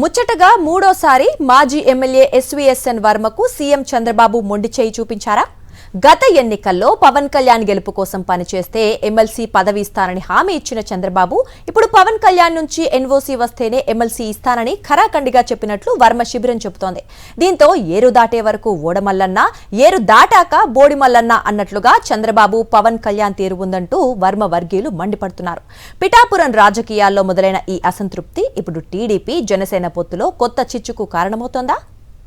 ముచ్చటగా మూడోసారి మాజీ ఎమ్మెల్యే ఎస్వీఎస్ఎన్ వర్మకు సీఎం చంద్రబాబు మొండి చేయి చూపించారా? గత ఎన్నికల్లో పవన్ కళ్యాణ్ గెలుపు కోసం పనిచేస్తే ఎమ్మెల్సీ పదవి ఇస్తానని హామీ ఇచ్చిన చంద్రబాబు ఇప్పుడు పవన్ కళ్యాణ్ నుంచి ఎన్ఓసీ వస్తేనే ఎమ్మెల్సీ ఇస్తానని ఖరాఖండిగా చెప్పినట్లు వర్మ శిబిరం చెబుతోంది. దీంతో ఏరు దాటే వరకు ఓడమల్లన్న, ఏరు దాటాక బోడిమల్లన్న అన్నట్లుగా చంద్రబాబు పవన్ కళ్యాణ్ తీరు ఉందంటూ వర్మ వర్గీయులు మండిపడుతున్నారు. పిఠాపురం రాజకీయాల్లో మొదలైన ఈ అసంతృప్తి ఇప్పుడు టీడీపీ జనసేన పొత్తులో కొత్త చిచ్చుకు కారణమవుతోందా?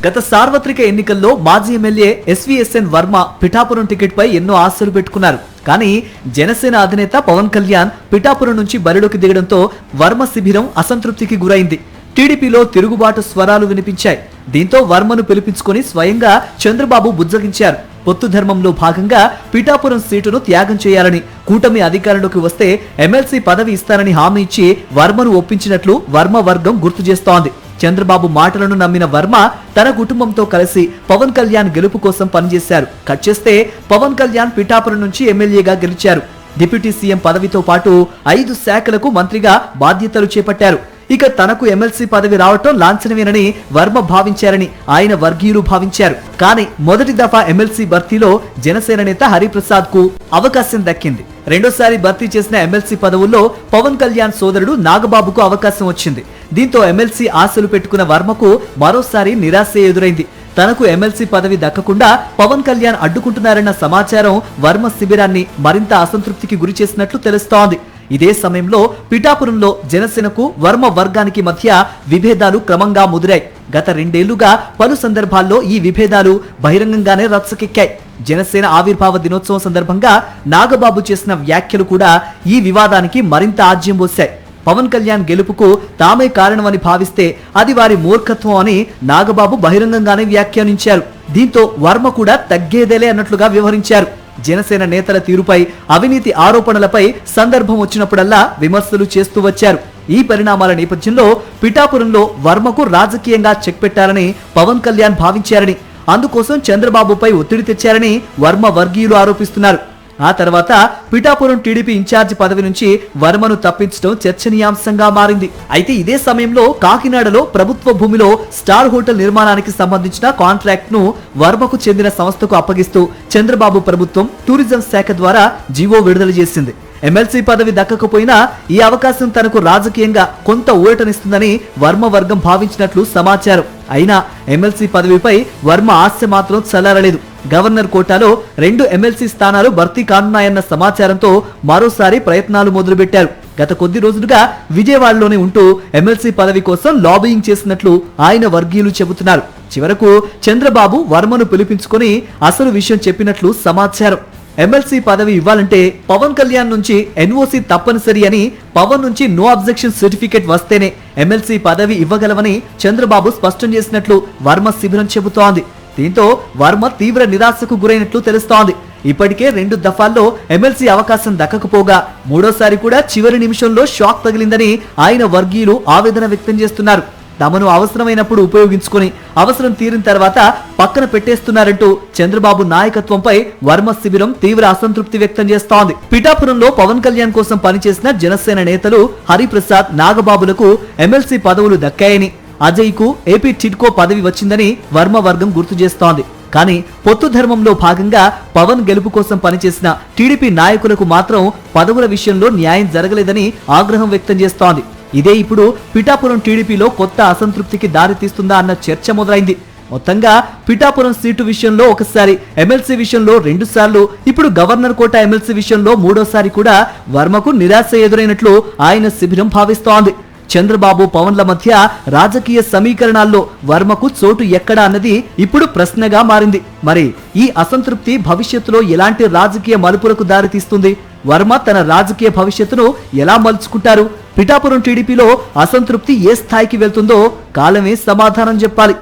గత సార్వత్రిక ఎన్నికల్లో మాజీ MLA SVSN Varma Pithapuram ticket పై ఎన్నో ఆశలు పెట్టుకున్నారు. కానీ జనసేన అధినేత పవన్ కళ్యాణ్ పిఠాపురం నుంచి బరిలోకి దిగడంతో వర్మ శిబిరం అసంతృప్తికి గురైంది. టీడీపీలో తిరుగుబాటు స్వరాలు వినిపించాయి. దీంతో వర్మను పిలిపించుకొని స్వయంగా చంద్రబాబు బుజ్జగించారు. పొత్తు ధర్మంలో భాగంగా పిఠాపురం సీటును త్యాగం చేయాలని, కూటమి అధికారంలోకి వస్తే ఎమ్మెల్సీ పదవి ఇస్తానని హామీ ఇచ్చి వర్మను ఒప్పించినట్లు వర్మ వర్గం గుర్తు చేస్తోంది. చంద్రబాబు మాటలను నమ్మిన వర్మ తన కుటుంబంతో కలిసి పవన్ కళ్యాణ్ గెలుపు కోసం పనిచేశారు. కట్ చేస్తే పవన్ కళ్యాణ్ పిఠాపురం నుంచి ఎమ్మెల్యేగా గెలిచారు. డిప్యూటీ సీఎం పదవితో పాటు 5 శాఖలకు మంత్రిగా బాధ్యతలు చేపట్టారు. ఇక తనకు ఎమ్మెల్సీ పదవి రావటం లాంఛనమేనని వర్మ భావించారని ఆయన వర్గీయులు భావించారు. కానీ మొదటి దఫా ఎమ్మెల్సీ భర్తీలో జనసేన నేత హరిప్రసాద్ కు అవకాశం దక్కింది. రెండోసారి భర్తీ చేసిన ఎమ్మెల్సీ పదవుల్లో పవన్ కళ్యాణ్ సోదరుడు నాగబాబుకు అవకాశం వచ్చింది. దీంతో ఎమ్మెల్సీ ఆశలు పెట్టుకున్న వర్మకు మరోసారి నిరాశ ఎదురైంది. తనకు ఎమ్మెల్సీ పదవి దక్కకుండా పవన్ కళ్యాణ్ అడ్డుకుంటున్నారన్న సమాచారం వర్మ శిబిరాన్ని మరింత అసంతృప్తికి గురి చేసినట్లు తెలుస్తోంది. ఇదే సమయంలో పిఠాపురంలో జనసేనకు వర్మ వర్గానికి మధ్య విభేదాలు క్రమంగా ముదిరాయి. గత 2 ఏళ్లుగా పలు సందర్భాల్లో ఈ విభేదాలు బహిరంగంగానే రచ్చకెక్కాయి. జనసేన ఆవిర్భావ దినోత్సవం సందర్భంగా నాగబాబు చేసిన వ్యాఖ్యలు కూడా ఈ వివాదానికి మరింత ఆజ్యం పోశాయి. పవన్ కళ్యాణ్ గెలుపుకు తామే కారణమని భావిస్తే అది వారి మూర్ఖత్వం అని నాగబాబు బహిరంగంగానే వ్యాఖ్యానించారు. దీంతో వర్మ కూడా తగ్గేదేలే అన్నట్లుగా వ్యవహరించారు. జనసేన నేతల తీరుపై, అవినీతి ఆరోపణలపై సందర్భం వచ్చినప్పుడల్లా విమర్శలు చేస్తూ వచ్చారు. ఈ పరిణామాల నేపథ్యంలో పిఠాపురంలో వర్మకు రాజకీయంగా చెక్ పెట్టాలని పవన్ కళ్యాణ్ భావించారని, అందుకోసం చంద్రబాబుపై ఒత్తిడి తెచ్చారని వర్మ వర్గీయులు ఆరోపిస్తున్నారు. ఆ తర్వాత పిఠాపురం టీడీపీ ఇన్ఛార్జి పదవి నుంచి వర్మను తప్పించడం చర్చనీయాంశంగా మారింది. అయితే ఇదే సమయంలో కాకినాడలో ప్రభుత్వ భూమిలో స్టార్ హోటల్ నిర్మాణానికి సంబంధించిన కాంట్రాక్ట్ ను వర్మకు చెందిన సంస్థకు అప్పగిస్తూ చంద్రబాబు ప్రభుత్వం టూరిజం శాఖ ద్వారా జీవో విడుదల చేసింది. ఎమ్మెల్సీ పదవి దక్కకపోయినా ఈ అవకాశం తనకు రాజకీయంగా కొంత ఊరటనిస్తుందని వర్మ వర్గం భావించినట్లు సమాచారం. అయినా ఎమ్మెల్సీ పదవిపై వర్మ ఆశ మాత్రం చల్లారలేదు. గవర్నర్ కోటాలో 2 ఎమ్మెల్సీ స్థానాలు భర్తీ కానున్నాయన్న సమాచారంతో మరోసారి ప్రయత్నాలు మొదలుపెట్టారు. గత కొద్ది రోజులుగా విజయవాడలోనే ఉంటూ ఎమ్మెల్సీ పదవి కోసం లాబియింగ్ చేసినట్లు ఆయన వర్గీయులు చెబుతున్నారు. చివరకు చంద్రబాబు వర్మను పిలిపించుకొని అసలు విషయం చెప్పినట్లు సమాచారం. ఎమ్మెల్సీ పదవి ఇవ్వాలంటే పవన్ కళ్యాణ్ నుంచి ఎన్ఓసీ తప్పనిసరి అని, పవన్ నుంచి నో అబ్జెక్షన్ సర్టిఫికేట్ వస్తేనే ఎమ్మెల్సీ పదవి ఇవ్వగలవని చంద్రబాబు స్పష్టం చేసినట్లు వర్మ శిబిరం చెబుతోంది. దీంతో వర్మ తీవ్ర నిరాశకు గురైనట్లు తెలుస్తోంది. ఇప్పటికే 2 దఫాల్లో ఎమ్మెల్సీ అవకాశం దక్కకపోగా మూడోసారి కూడా చివరి నిమిషంలో షాక్ తగిలిందని ఆయన వర్గీయులు ఆవేదన వ్యక్తం చేస్తున్నారు. తమను అవసరమైనప్పుడు ఉపయోగించుకొని అవసరం తీరిన తర్వాత పక్కన పెట్టేస్తున్నారంటూ చంద్రబాబు నాయకత్వంపై వర్మ శిబిరం తీవ్ర అసంతృప్తి వ్యక్తం చేస్తోంది. పిఠాపురంలో పవన్ కళ్యాణ్ కోసం పనిచేసిన జనసేన నేతలు హరిప్రసాద్, నాగబాబులకు ఎమ్మెల్సీ పదవులు దక్కాయని, అజయ్ కు ఏపీ టిడ్కో పదవి వచ్చిందని వర్మ వర్గం గుర్తు చేస్తోంది. కానీ పొత్తు ధర్మంలో భాగంగా పవన్ గెలుపు కోసం పనిచేసిన టీడీపీ నాయకులకు మాత్రం పదవుల విషయంలో న్యాయం జరగలేదని ఆగ్రహం వ్యక్తం చేస్తోంది. ఇదే ఇప్పుడు పిఠాపురం టీడీపీలో కొత్త అసంతృప్తికి దారితీస్తుందా అన్న చర్చ మొదలైంది. మొత్తంగా పిఠాపురం సీటు విషయంలో ఒకసారి, ఎమ్మెల్సీ విషయంలో 2 సార్లు, ఇప్పుడు గవర్నర్ కోట ఎమ్మెల్సీ విషయంలో మూడోసారి కూడా వర్మకు నిరాశ ఎదురైనట్లు ఆయన శిబిరం భావిస్తోంది. చంద్రబాబు పవన్ల మధ్య రాజకీయ సమీకరణాల్లో వర్మకు చోటు ఎక్కడా అన్నది ఇప్పుడు ప్రశ్నగా మారింది. మరి ఈ అసంతృప్తి భవిష్యత్తులో ఎలాంటి రాజకీయ మలుపులకు దారితీస్తుంది? వర్మ తన రాజకీయ భవిష్యత్తును ఎలా మలుచుకుంటారు? పిఠాపురం టీడీపీలో అసంతృప్తి ఏ స్థాయికి వెళ్తుందో కాలమే సమాధానం చెప్పాలి.